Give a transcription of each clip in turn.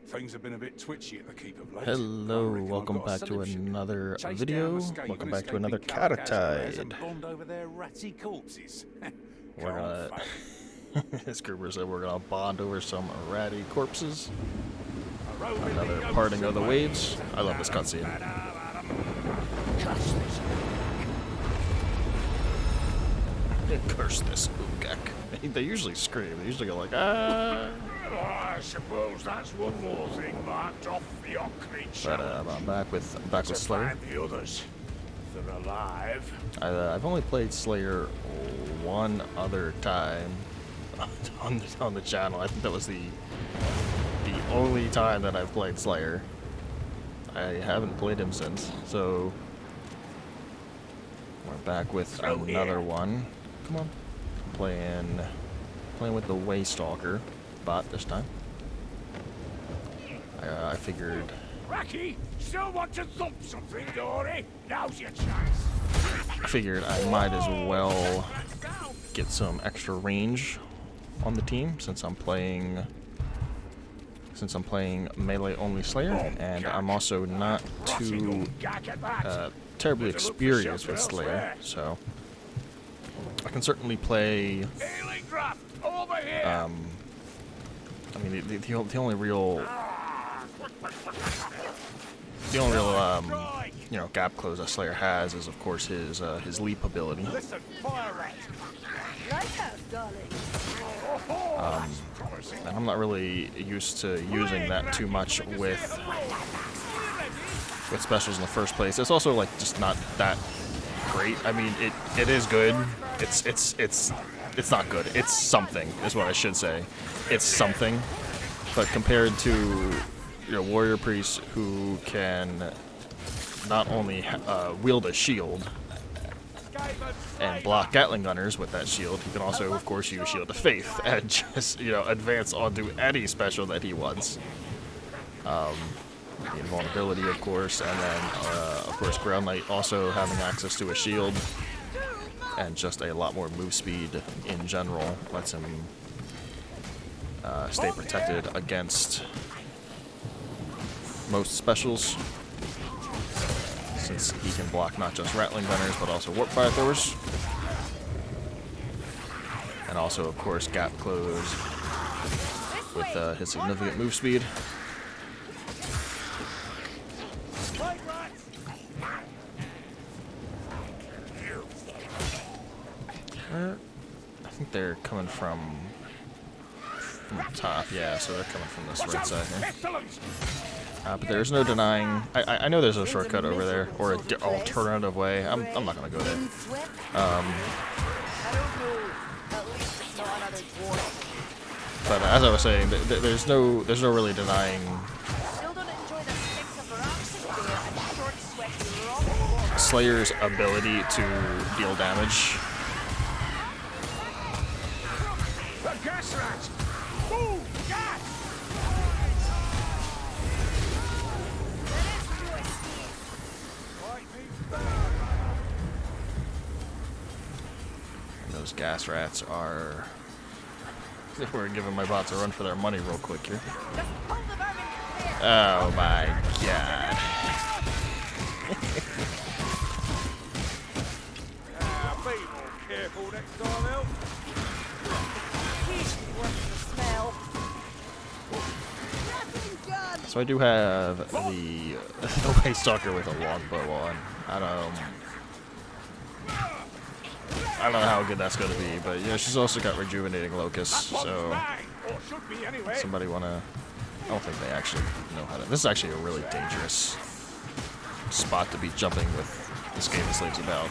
Things have been a bit twitchy at the keep of late. Hello, welcome back to another video. Welcome back to another CataTide. We're gonna, as Gruber said, we're gonna bond over some ratty corpses. Another parting of the waves. I love this cutscene. Curse this Ugak. They usually scream. They usually go like, ah. I suppose that's one more thing marked off the creature. But I'm back with Slayer. The others, if they're alive. I've only played Slayer one other time on the channel. I think that was the only time that I've played Slayer. I haven't played him since, so we're back with another one. Come on, playing with the Waystalker bot this time. I figured. Racky, still want to thump something, Dory? Now's your chance. I figured I might as well get some extra range on the team since I'm playing melee only Slayer, and I'm also not too terribly experienced with Slayer, so I can certainly play. I mean, the only real you know, gap close that Slayer has is, of course, his leap ability. And I'm not really used to using that too much with specials in the first place. It's also like just not that great. I mean, it is good. It's not good. It's something, is what I should say. It's something, but compared to your warrior priest who can not only wield a shield and block Gatling gunners with that shield, he can also, of course, use Shield of Faith and just, you know, advance onto any special that he wants. The invulnerability, of course, and then, of course, Ground Knight also having access to a shield and just a lot more move speed in general lets him stay protected against most specials, since he can block not just Rattling Gunners but also Warp Fire Throwers, and also, of course, gap close with his significant move speed. I think they're coming from the top, yeah, so they're coming from this right side here. But there's no denying. I know there's a shortcut over there, or an alternative way. I'm not gonna go there. But as I was saying, there's no really denying Slayer's ability to deal damage. Those gas rats are. We're giving my bots a run for their money real quick here. Oh my god. So I do have the Waystalker with a longbow on. I don't know how good that's going to be, but yeah, she's also got Rejuvenating Locust, so somebody want to. I don't think they actually know how to. This is actually a really dangerous spot to be jumping with this game this league's about.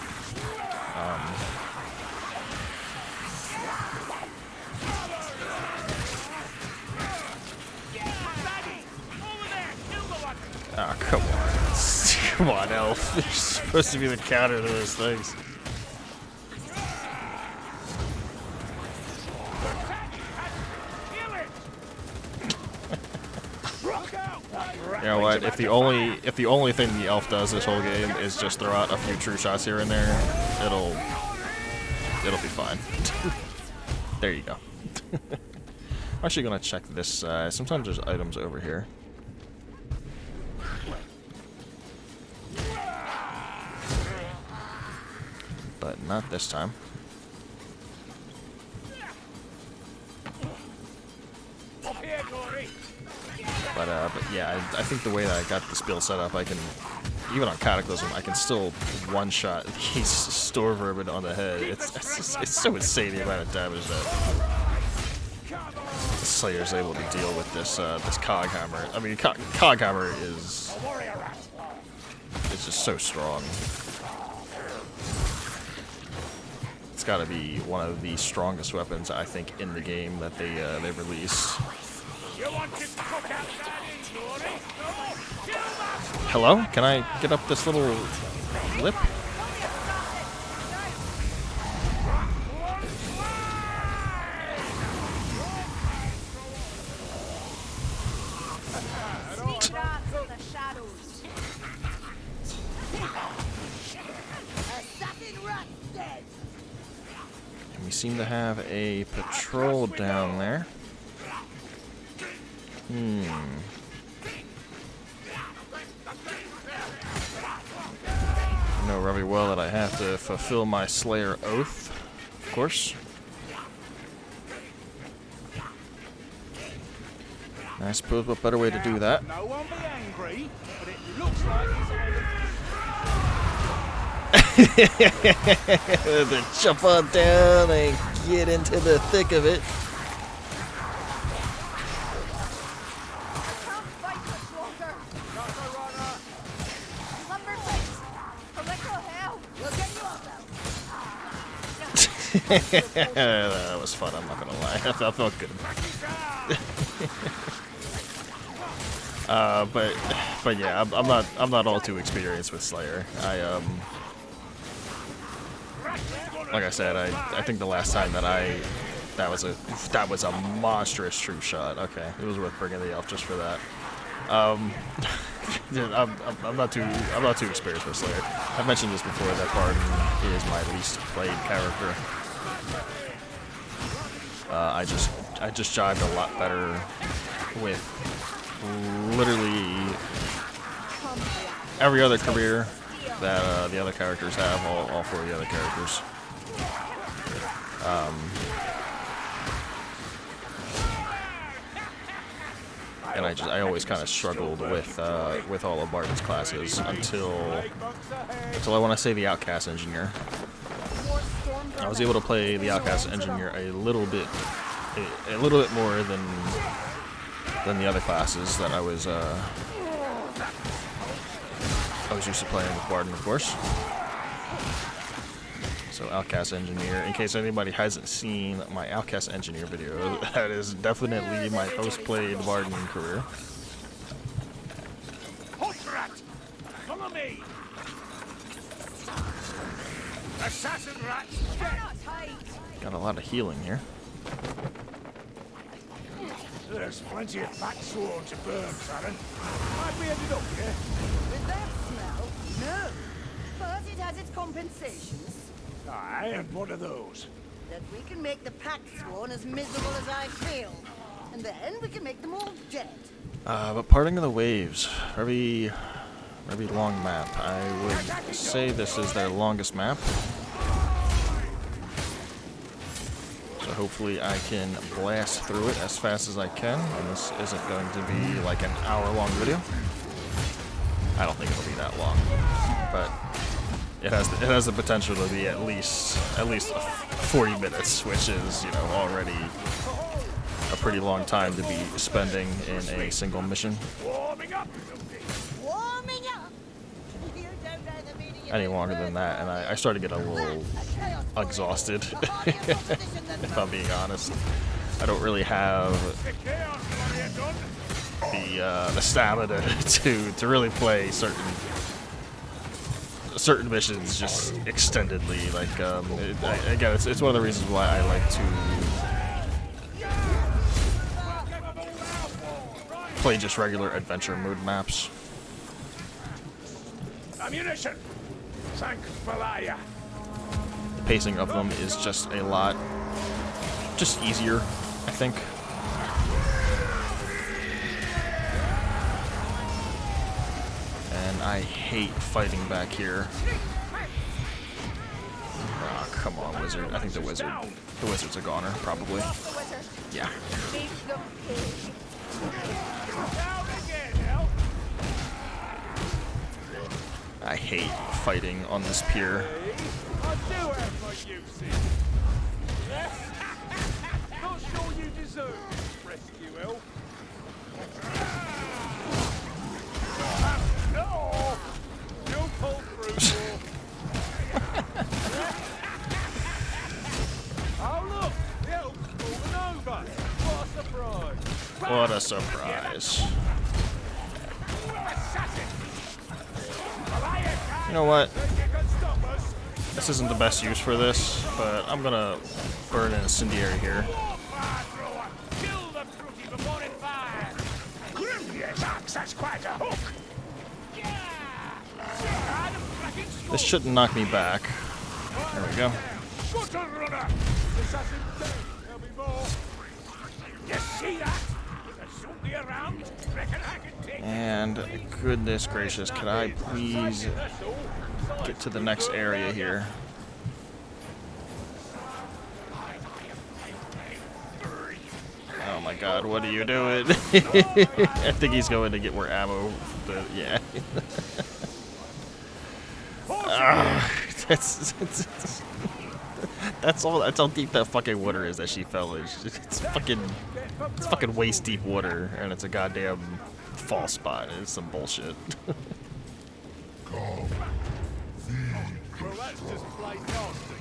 Oh, come on. Come on, Elf. You're supposed to be the counter to those things. You know what? If the only thing the Elf does this whole game is just throw out a few true shots here and there, it'll be fine. There you go. I'm actually gonna check this. Sometimes there's items over here. but not this time. But yeah, I think the way that I got this build set up, I can, even on Cataclysm, I can still one-shot these store vermin on the head. It's so insane the amount of damage that the Slayer's able to deal with this this Cog Hammer. I mean, Cog Hammer is just so strong. It's got to be one of the strongest weapons, I think, in the game that they released. Hello? Can I get up this little lip? And we seem to have a patrol down there. I know very well that I have to fulfill my Slayer oath, of course. I suppose what better way to do that? No one be angry, but it looks like To jump on down and get into the thick of it. That was fun, I'm not gonna lie. That felt good. But yeah, I'm not all too experienced with Slayer. Like I said, I think the last time that was a monstrous Trueshot. Okay, it was worth bringing the elf just for that. I'm not too experienced with Slayer. I've mentioned this before that Barton is my least played character. I just jived a lot better with literally every other career that the other characters have, all four of the other characters. And I always kind of struggled with all of Barton's classes until I want to say the Outcast Engineer. I was able to play the Outcast Engineer a little bit more than the other classes that I was used to playing with Barton, of course. So Outcast Engineer, in case anybody hasn't seen my Outcast Engineer video, that is definitely my most played Barton career. Follow me! Assassin rats! Got a lot of healing here. There's plenty of back sworn to burn, Saren. Why'd we ended up here? With that smell? No. But it has its compensations. Aye, and what are those? That we can make the pack sworn as miserable as I feel. And then we can make them all dead. But Parting of the Waves, very long map. I would say this is their longest map. So hopefully I can blast through it as fast as I can, and this isn't going to be like an hour-long video. I don't think it'll be that long, but it has the potential to be at least 40 minutes, which is, you know, already a pretty long time to be spending in a single mission. Warming up! Warming up! You don't know the meaning of Any longer than that, and I started to get a little exhausted, if I'm being honest. I don't really have the stamina to really play certain missions just extendedly. Like again, it's one of the reasons why I like to play just regular adventure mode maps. Ammunition! Thank Valaya! The pacing of them is just a lot, just easier, I think. And I hate fighting back here. come on, wizard. I think the wizard's a goner, probably. Yeah. I hate fighting on this pier. I do have my uses. Not sure you deserve this rescue help. No! You'll pull through. Oh look! The elf's fallen over. What a surprise! What a surprise. You know what? This isn't the best use for this, but I'm gonna burn an incendiary here. That's quite a hook. This shouldn't knock me back. There we go. And goodness gracious, could I please get to the next area here? Oh my god, what are you doing? I think he's going to get more ammo. Yeah. That's all. That's how deep that fucking water is that she fell in. It's fucking waist deep water, and it's a goddamn fall spot. It's some bullshit. Well, that's just plain nasty.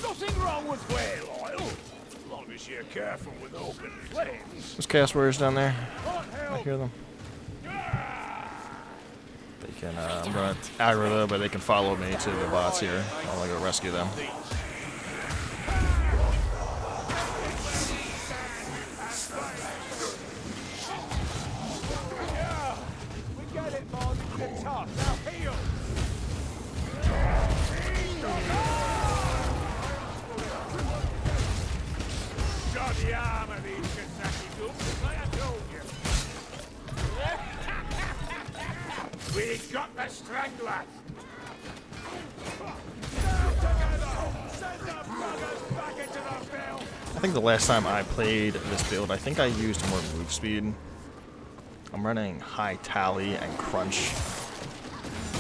Nothing wrong with whale oil. As long as you're careful with open flames. Those chaos warriors down there. I hear them. They can. I'm gonna aggro them, but they can follow me to the bots here while I go rescue them. We got the strangler. I think the last time I played this build, I think I used more move speed. I'm running high tally and crunch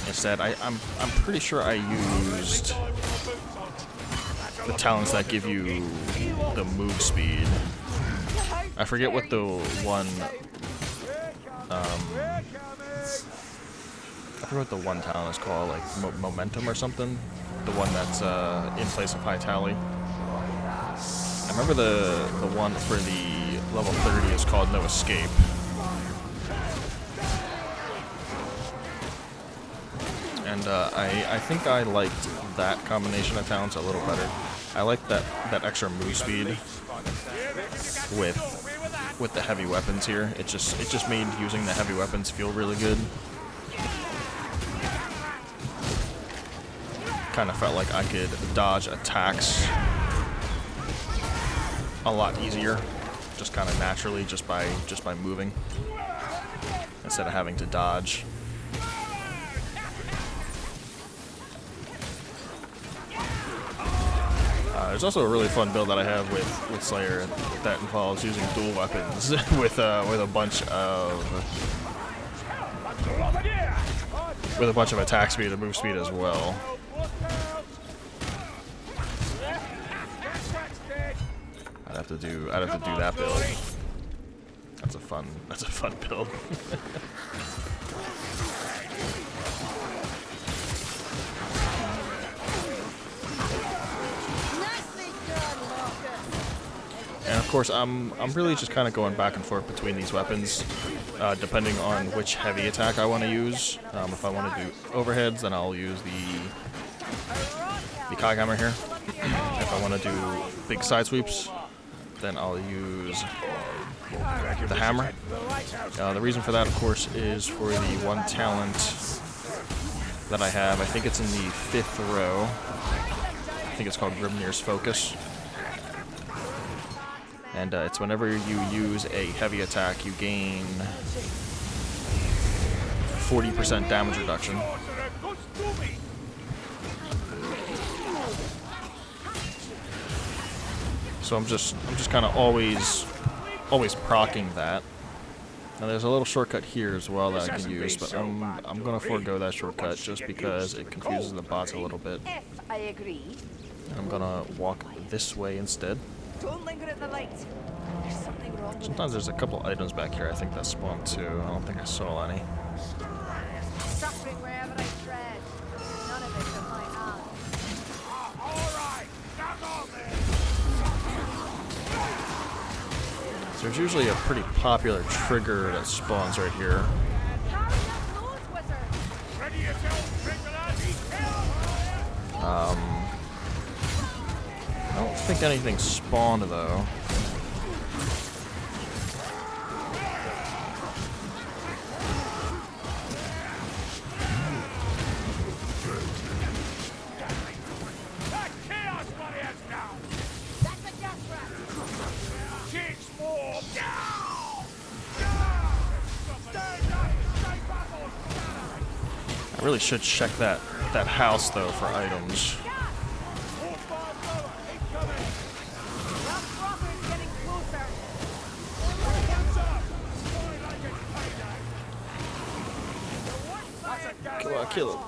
instead. I'm pretty sure I used the talents that give you the move speed. I forget what the one. I forget what the one talent is called, like momentum or something. The one that's in place of high tally. I remember the one for the level 30 is called No Escape. And I think I liked that combination of talents a little better. I like that extra move speed with the heavy weapons here. It just made using the heavy weapons feel really good. Kind of felt like I could dodge attacks a lot easier, just kind of naturally, just by moving instead of having to dodge. There's also a really fun build that I have with Slayer that involves using dual weapons with a bunch of attack speed and move speed as well. I'd have to do that build. That's a fun build. And of course, I'm really just kind of going back and forth between these weapons, depending on which heavy attack I want to use. If I want to do overheads, then I'll use the Kaghammer here. If I want to do big side sweeps, then I'll use the hammer. The reason for that, of course, is for the one talent that I have. I think it's in the 5th row. I think it's called Grimnir's Focus. And it's whenever you use a heavy attack, you gain 40% damage reduction. So I'm just kind of always proccing that. Now there's a little shortcut here as well that I can use, but I'm gonna forego that shortcut just because it confuses the bots a little bit. If I agree. And I'm gonna walk this way instead. Don't linger at the light. There's something wrong with Sometimes there's a couple items back here I think that spawn too. I don't think I saw any. suffering wherever I tread. None of it in my hands. Alright, knock on there. There's usually a pretty popular trigger that spawns right here. Carry that nose, wizard! Ready yourself, Vigilante, kill! I don't think anything spawned though. That chaos warrior's down! That's a gas rat! 6 more! Down! I really should check that house though for items. That Cropper's getting closer! Come on, kill it.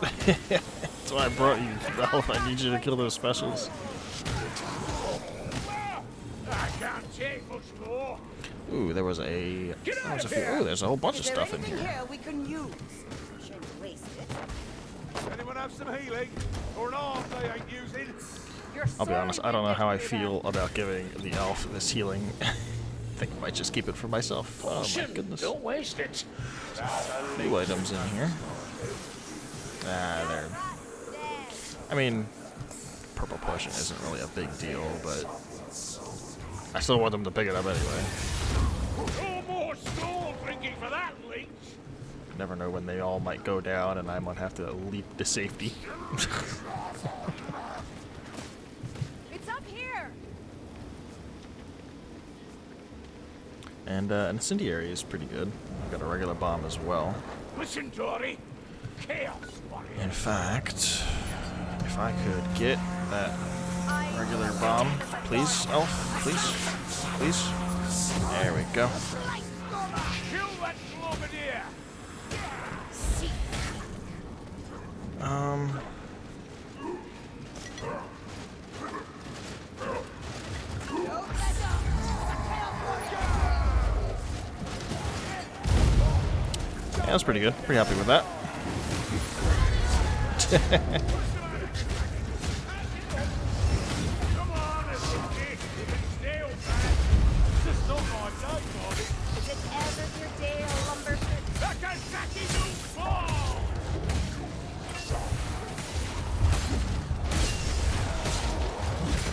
That's why I brought you. Balm. I need you to kill those specials. I can't take much more! Ooh, there was a few. Ooh, there's a whole bunch of Is there stuff in anything here. here we can use? Shame to waste it. Anyone have some healing? Or an arm they ain't using? You're I'll be honest, I don't know how I sorry, feel about giving the elf this healing. I think I might just keep it for myself. Oh my goodness. Don't waste it. New items in here. Ah, there. I mean, purple potion isn't really a big deal, but I still want them to pick it up anyway. No more soul drinking for that leech! Never know when they all might go down and I might have to leap to safety. It's up here! And an incendiary is pretty good. I've got a regular bomb as well. Listen, Dory. Chaos warrior. In fact, if I could get that regular bomb, please, elf, please, please. There we go. Kill that globadier! Yeah, that's pretty good. Pretty happy with that. Come on, everybody. Stay on back. This is not my day, buddy. Is it ever your day, lumberfoot? Like a tacky new ball!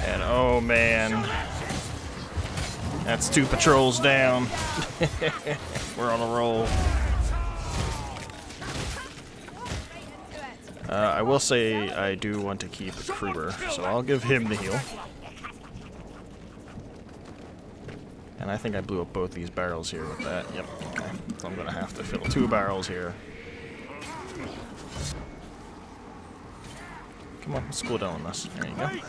And oh man, that's 2 patrols down. We're on a roll. I will say I do want to keep Kruber, so I'll give him the heal. And I think I blew up both these barrels here with that. Yep, okay. So I'm gonna have to fill 2 barrels here. Come on, let's cool down on this. There you go. Take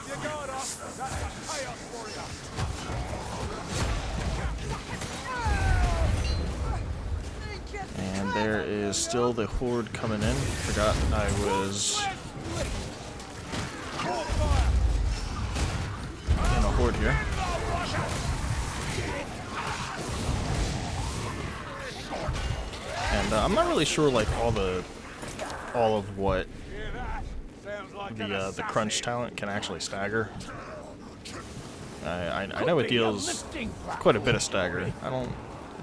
your guard off. That's a chaos warrior. And there is still the horde coming in. Forgot I was in a horde here. And I'm not really sure like all of what Hear that? Sounds like an the crunch assassin. talent can actually stagger. I know it deals quite a bit of stagger. It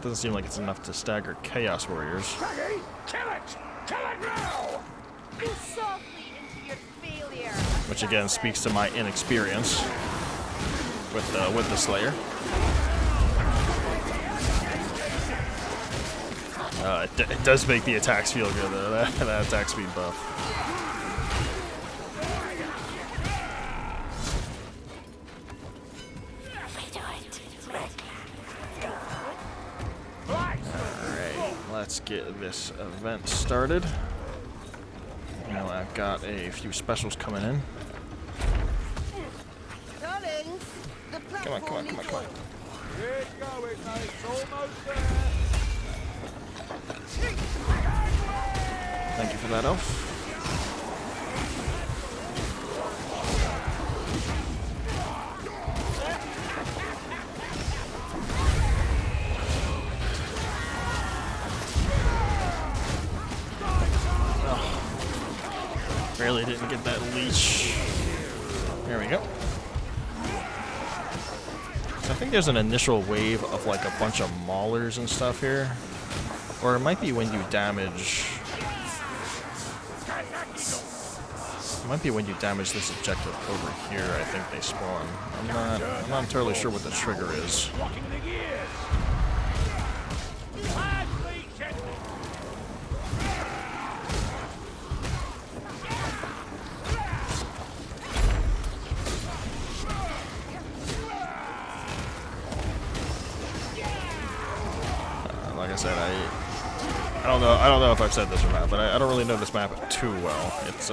doesn't seem like it's enough to stagger Chaos Warriors. Shaggy, kill it! Kill it now! Go softly into your failure. Which again speaks to my inexperience with the Slayer. It does make the attacks feel good though. That attack speed buff. Alright, let's get this event started. Now I've got a few specials coming in. Come on, come on, come on, come on. Keep going, mate. It's almost there. Thank you for that, elf. Barely didn't get that leash. There we go. So I think there's an initial wave of like a bunch of maulers and stuff here. Or it might be when you damage... It might be when you damage this objective over here, I think they spawn. I'm not entirely sure what the trigger is. Locking the gears. Like I said, I don't know if I've said this or not, but I don't really know this map too well. It's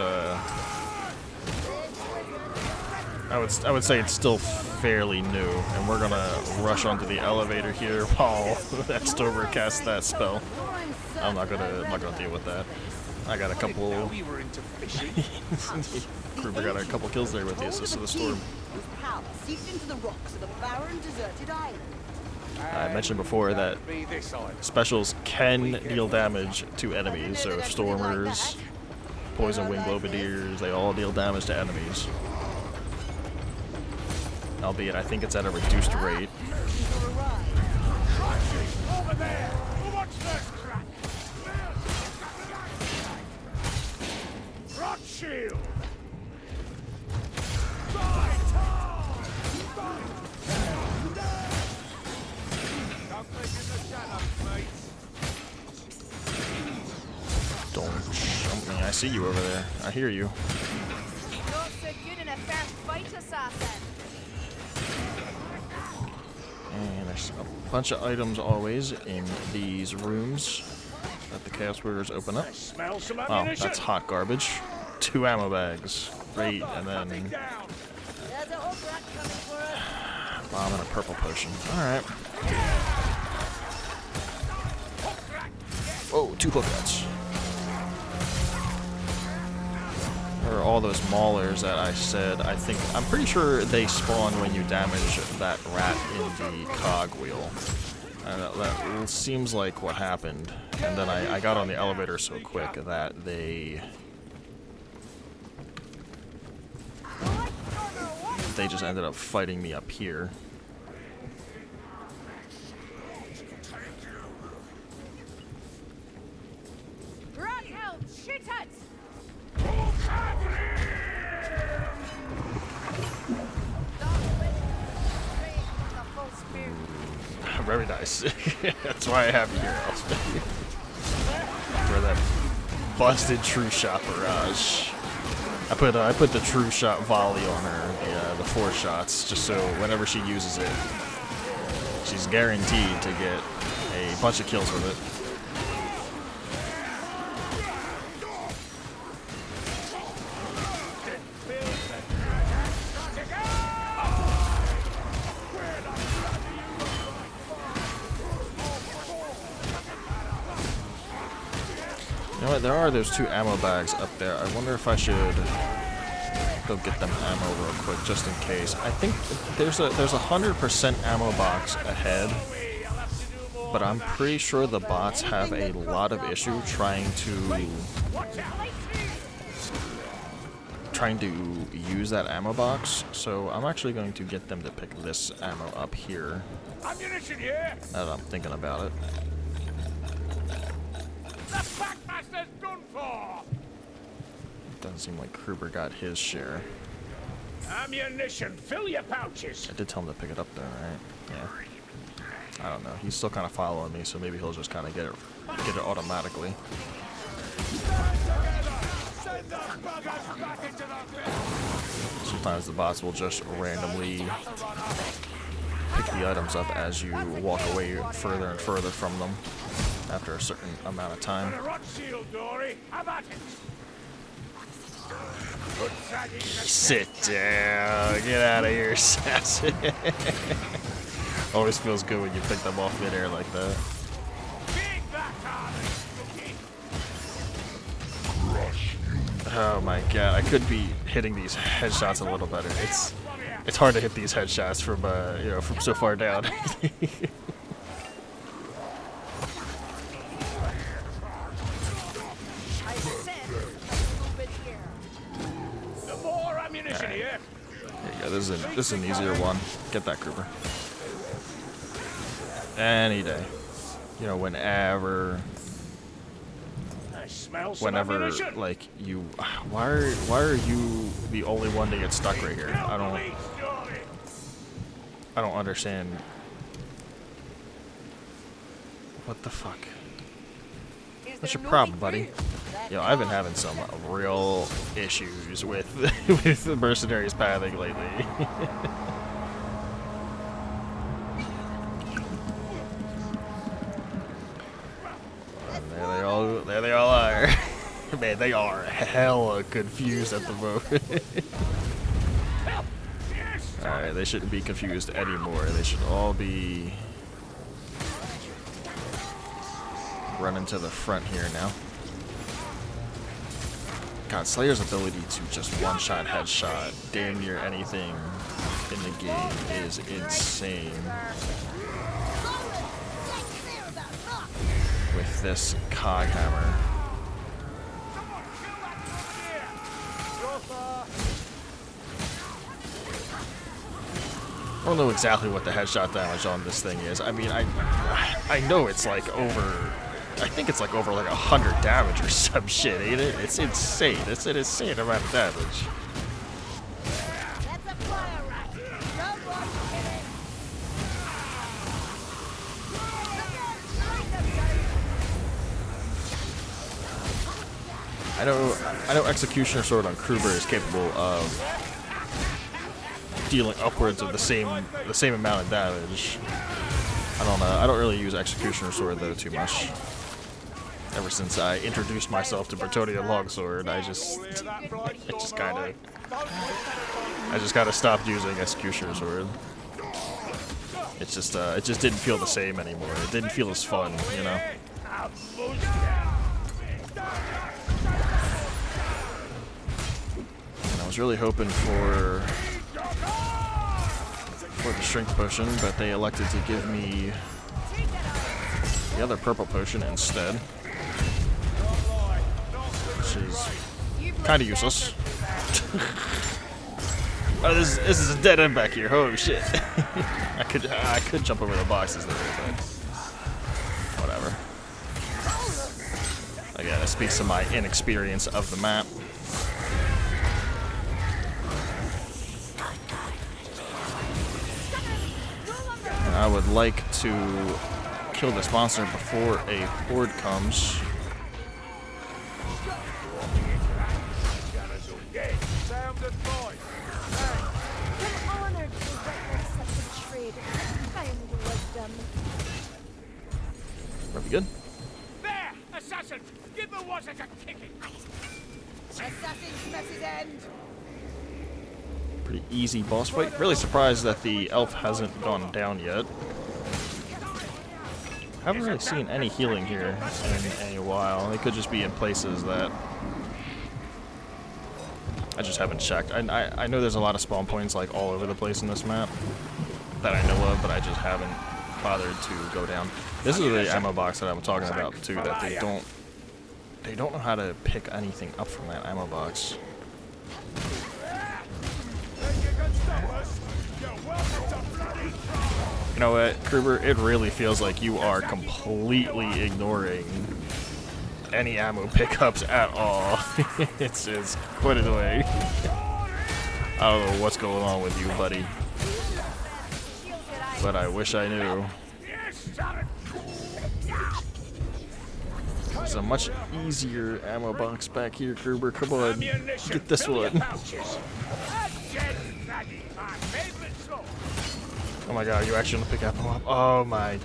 I would say it's still fairly new, and we're gonna rush onto the elevator here while Extober casts that spell. I'm not gonna deal with that. I got a couple. Kruber got a couple kills there with the assist of the storm. I mentioned before that specials can deal damage to enemies, so Stormers, Poison Wing Globadiers, they all deal damage to enemies. Albeit, I think it's at a reduced rate. Over there. Watch this crack. Rot shield. Don't jump me. I see you over there. I hear you. Not so good in a first fight, assassin. And there's a bunch of items always in these rooms that the Chaos Warriors open up. Smell some Oh, ammunition. that's hot garbage. 2 ammo bags. Great, and then There's a whole rat coming for us. bomb and a purple potion. Alright. Whoa, 2 hookups. There are all those maulers that I said. I'm pretty sure they spawn when you damage that rat in the cogwheel. And that seems like what happened. And then I got on the elevator so quick that they just ended up fighting me up here. Rat help! Shoot it! Very nice. That's why I have you here, for that busted Trueshot barrage. I put the Trueshot volley on her, the 4 shots, just so whenever she uses it, she's guaranteed to get a bunch of kills with it. You know what, there are those 2 ammo bags up there. I wonder if I should go get them ammo real quick, just in case. I think there's a 100% ammo box ahead, but I'm pretty sure the bots have a lot of issue trying to use that ammo box, so I'm actually going to get them to pick this ammo up here, Ammunition here. now that I'm thinking about it. The Packmaster's done for. Doesn't seem like Kruber got his share. Ammunition. Fill your pouches. I did tell him to pick it up though, right? Yeah. I don't know. He's still kind of following me, so maybe he'll just kind of get it automatically. Send the buggers back into the pit. Sometimes the bots will just randomly pick the items up as you walk away further and further from them after a certain amount of time. The rot shield, Dory. Have at it. Sit down. Get out of here, assassin. Always feels good when you pick them off midair like that. Oh my god, I could be hitting these headshots a little better. It's hard to hit these headshots from you know, from so far down. Here. There you go. This is an easier one. Get that, Kruber. Any day. You know, whenever, like you. Why are you the only one to get stuck right here? I don't understand. What the fuck? What's your problem, buddy? Yo, I've been having some real issues with with the Mercenary's pathing lately. There they all are. Man, they are hella confused at the moment. Alright, they shouldn't be confused anymore. They should all be running to the front here now. God, Slayer's ability to just one-shot headshot damn near anything in the game is insane. With this cog hammer. I don't know exactly what the headshot damage on this thing is. I mean, I know it's like over. I think it's like over like 100 damage or some shit, ain't it? It's insane. It's an insane amount of damage. I know Executioner Sword on Kruber is capable of dealing upwards of the same amount of damage. I don't know. I don't really use Executioner Sword though too much. Ever since I introduced myself to Bretonnian Longsword, I just kind of stopped using Executioner Sword. It just didn't feel the same anymore. It didn't feel as fun, you know. And I was really hoping for the strength potion, but they elected to give me the other purple potion instead, which is kind of useless. Oh, this is a dead end back here. Holy shit! I could jump over the boxes there, but whatever. Again, it speaks to my inexperience of the map. I would like to kill this monster before a horde comes. Are we good? There! Assassin! Give the water a kicking! Assassin's mess's end! Pretty easy boss fight. Really surprised that the elf hasn't gone down yet. I haven't really seen any healing here in a while. It could just be in places that I just haven't checked. I know there's a lot of spawn points like all over the place in this map that I know of, but I just haven't bothered to go down. This is the ammo box that I'm talking about too, that they don't know how to pick anything up from that ammo box. You know what, Kruber, it really feels like you are completely ignoring any ammo pickups at all. It's quite annoying. I don't know what's going on with you, buddy. But I wish I knew. There's a much easier ammo box back here, Kruber. Come on, get this one. Oh my god, you actually want to pick ammo up? Oh my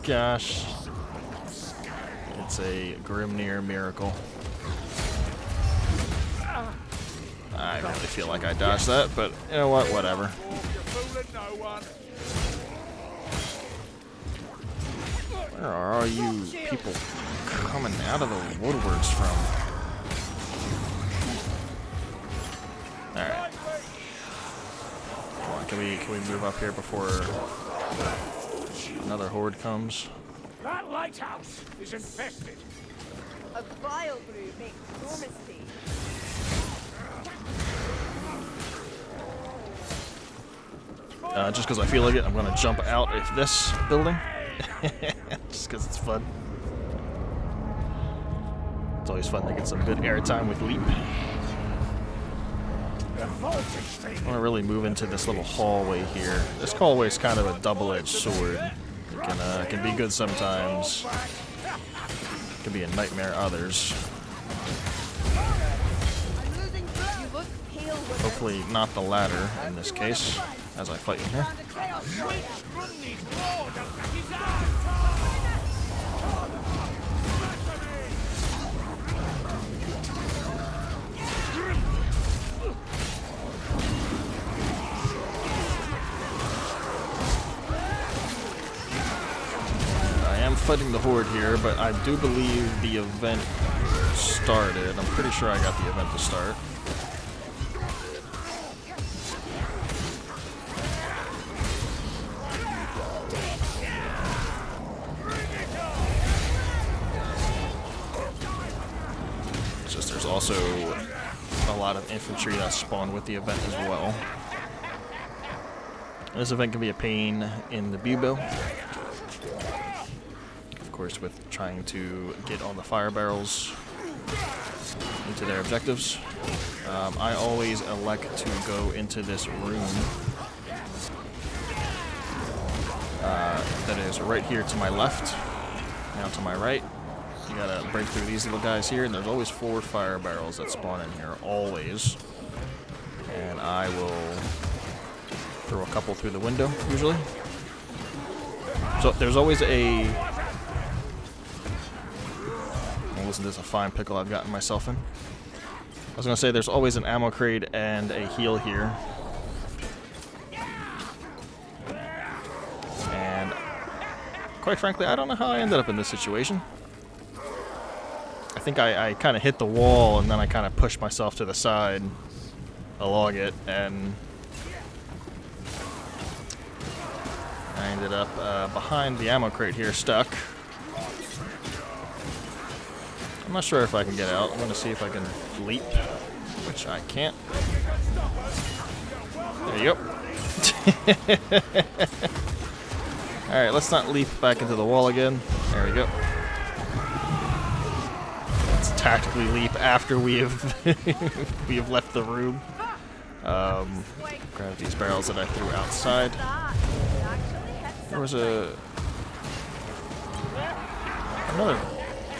gosh. It's a Grimnir miracle. I really feel like I dodged that, but you know what? Whatever. Where are all you people coming out of the woodworks from? Alright. Come on, can we move up here before another horde comes? That lighthouse is infested. A vile brew makes no mistake. Just because I feel like it, I'm gonna jump out of this building. Just because it's fun. It's always fun to get some good airtime with Leap. I want to really move into this little hallway here. This hallway is kind of a double-edged sword. It can be good sometimes. It can be a nightmare others. Hopefully not the latter in this case, as I fight in here. Fighting the horde here, but I do believe the event started. I'm pretty sure I got the event to start. It's just there's also a lot of infantry that spawn with the event as well. This event can be a pain in the bubo. Of course, with trying to get all the fire barrels into their objectives. I always elect to go into this room that is right here to my left, now to my right. You gotta break through these little guys here, and there's always 4 fire barrels that spawn in here, always. And I will throw a couple through the window, usually. So there's always a... Isn't this a fine pickle I've gotten myself in? I was gonna say there's always an ammo crate and a heal here. And quite frankly, I don't know how I ended up in this situation. I think I kind of hit the wall and then I kind of pushed myself to the side along it, and I ended up behind the ammo crate here, stuck. I'm not sure if I can get out. I'm going to see if I can leap, which I can't. There you go. Alright, let's not leap back into the wall again. There we go. Let's tactically leap after we have we have left the room. Grab these barrels that I threw outside. There was another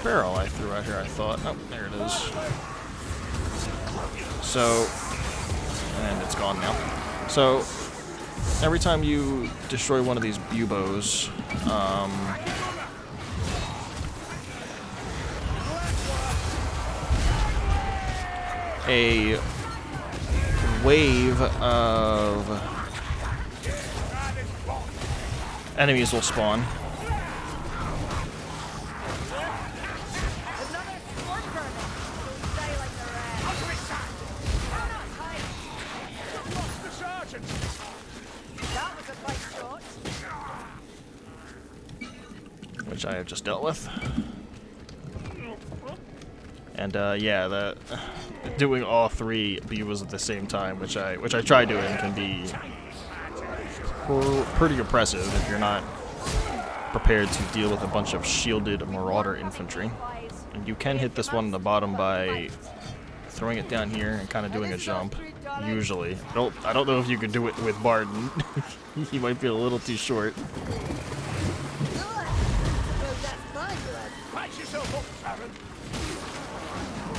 barrel I threw out here, I thought. Oh, there it is. So, and it's gone now. So, every time you destroy one of these buboes, a wave of enemies will spawn. Which I have just dealt with. And yeah, doing all 3 bubos at the same time, which I try doing, can be pretty oppressive if you're not prepared to deal with a bunch of shielded marauder infantry. And you can hit this one in the bottom by throwing it down here and kind of doing a jump. Usually, I don't know if you could do it with Barton. He might be a little too short.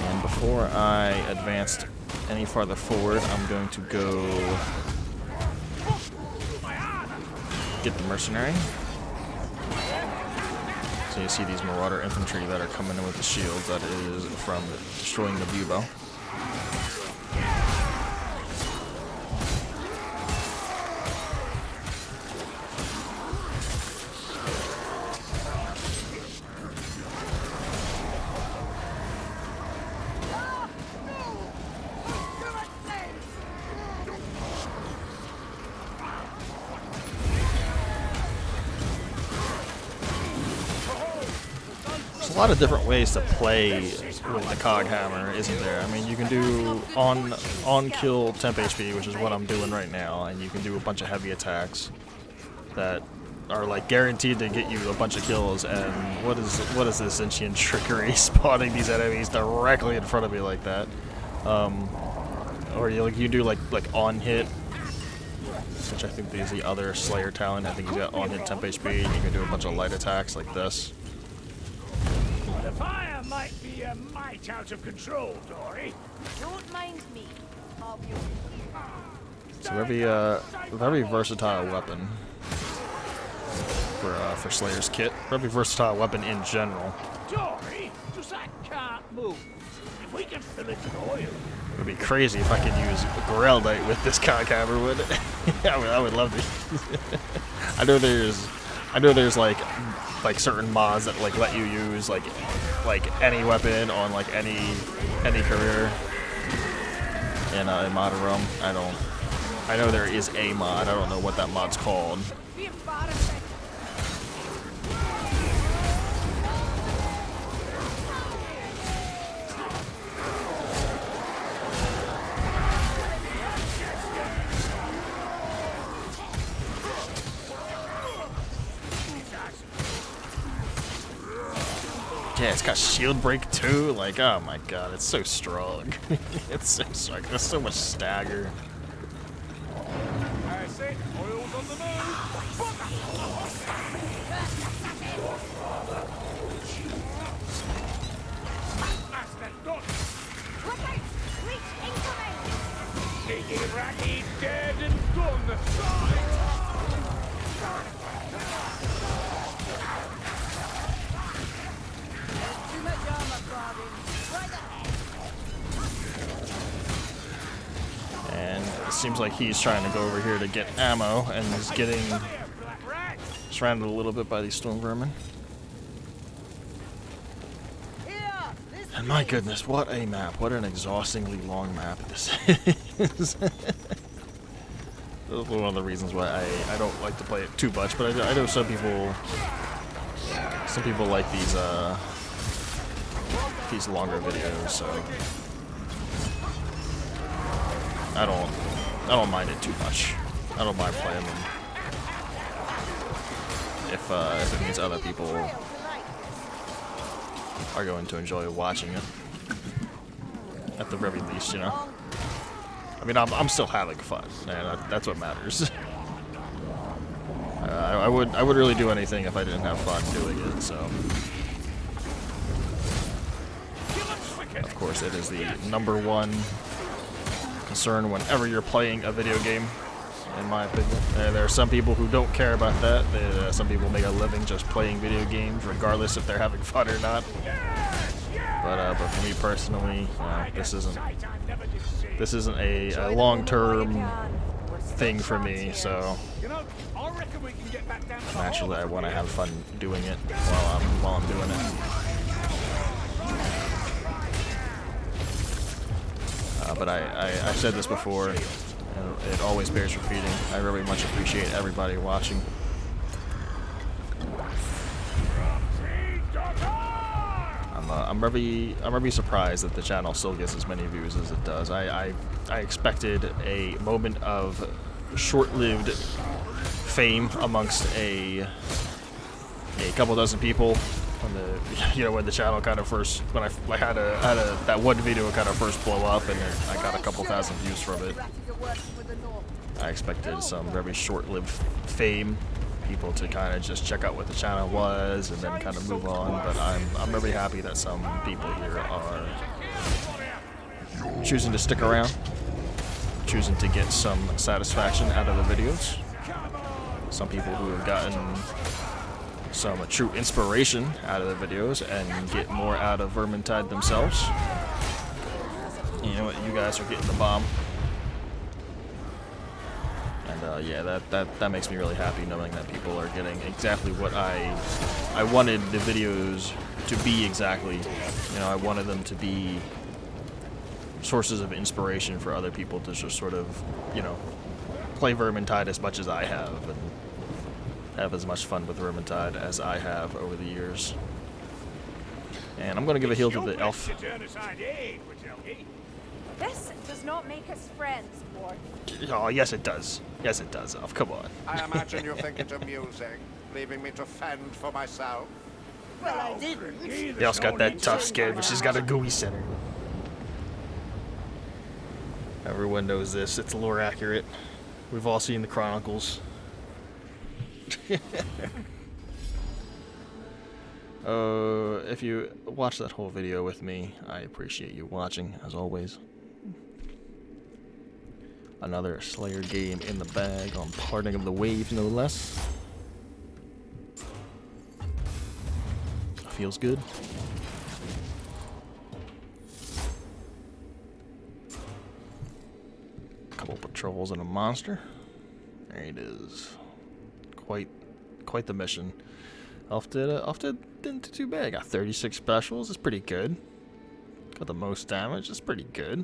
And before I advanced any farther forward, I'm going to go get the Mercenary. So you see these Marauder infantry that are coming in with the shields. That is from destroying the bubo. a lot of different ways to play with the Cog Hammer, isn't there? I mean, you can do on kill temp HP, which is what I'm doing right now, and you can do a bunch of heavy attacks that are like guaranteed to get you a bunch of kills. And what is this sentient trickery spawning these enemies directly in front of me like that? Or you do like on hit, which I think is the other Slayer talent. I think he's got on hit temp HP, and you can do a bunch of light attacks like this. The fire might be a mite out of control, Dory. Don't mind me. I'll be It's a very versatile weapon for Slayer's kit. Very versatile weapon in general. Dory, just that can't move. If we can fill it with oil. It would be crazy if I could use Grelnite with this Cog Hammer, would it? I would love to. I know there's like certain mods that like let you use like any weapon on like any career in Modern Realm. I know there is a mod. I don't know what that mod's called. be embarrassing. Yeah, it's got shield break too. Like, oh my god, it's so strong. It's so strong. There's so much stagger. That's it. Oil's on the move. That's that done. Look out! Reach incoming! Diggy Raggy dead and done. Too much armor, Bobby. Right ahead. And it seems like he's trying to go over here to get ammo, and he's getting surrounded a little bit by these storm vermin. And my goodness, what a map. What an exhaustingly long map this is. That's one of the reasons why I don't like to play it too much, but I know some people like these longer videos, so I don't mind it too much. I don't mind playing them if it means other people are going to enjoy watching it, at the very least, you know. I mean, I'm still having fun, and that's what matters. I would really do anything if I didn't have fun doing it. So, of course, it is the #1 concern whenever you're playing a video game, in my opinion. There are some people who don't care about that. Some people make a living just playing video games, regardless if they're having fun or not. But for me personally, this isn't a long-term thing for me. So naturally, I want to have fun doing it while I'm doing it. But I've said this before, and it always bears repeating. I very much appreciate everybody watching. I'm very surprised that the channel still gets as many views as it does. I expected a moment of short-lived fame amongst a couple dozen people when the channel kind of first, when I had that one video kind of first blow up, and I got a couple thousand views from it. I expected some very short-lived fame, people to kind of just check out what the channel was and then kind of move on. But I'm very happy that some people here are choosing to stick around, choosing to get some satisfaction out of the videos. Some people who have gotten some true inspiration out of the videos and get more out of Vermintide themselves. You know what? You guys are getting the bomb. And yeah, that makes me really happy, knowing that people are getting exactly what I wanted the videos to be exactly. You know, I wanted them to be sources of inspiration for other people to just sort of, you know, play Vermintide as much as I have, and have as much fun with Vermintide as I have over the years. And I'm gonna give a heal to the elf. This does not make us friends, Lord. Oh, yes it does. Yes it does, elf. Come on. I imagine you think it amusing, leaving me to fend for myself. Well, I didn't. The elf's got that tough skin, but she's got a gooey center. Everyone knows this. It's lore accurate. We've all seen the Chronicles. If you watch that whole video with me, I appreciate you watching, as always. Another Slayer game in the bag on Parting of the Waves, no less. Feels good. Couple patrols and a monster. There it is. Quite the mission. Elf didn't do too bad. Got 36 specials. It's pretty good. Got the most damage. It's pretty good.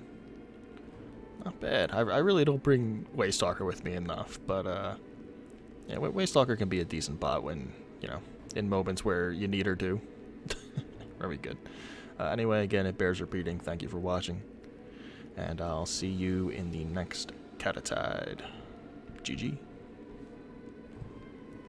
Not bad. I really don't bring Waystalker with me enough, but yeah, Waystalker can be a decent bot when, you know, in moments where you need her to. Very good. Anyway, again, it bears repeating. Thank you for watching, and I'll see you in the next CataTide. GG.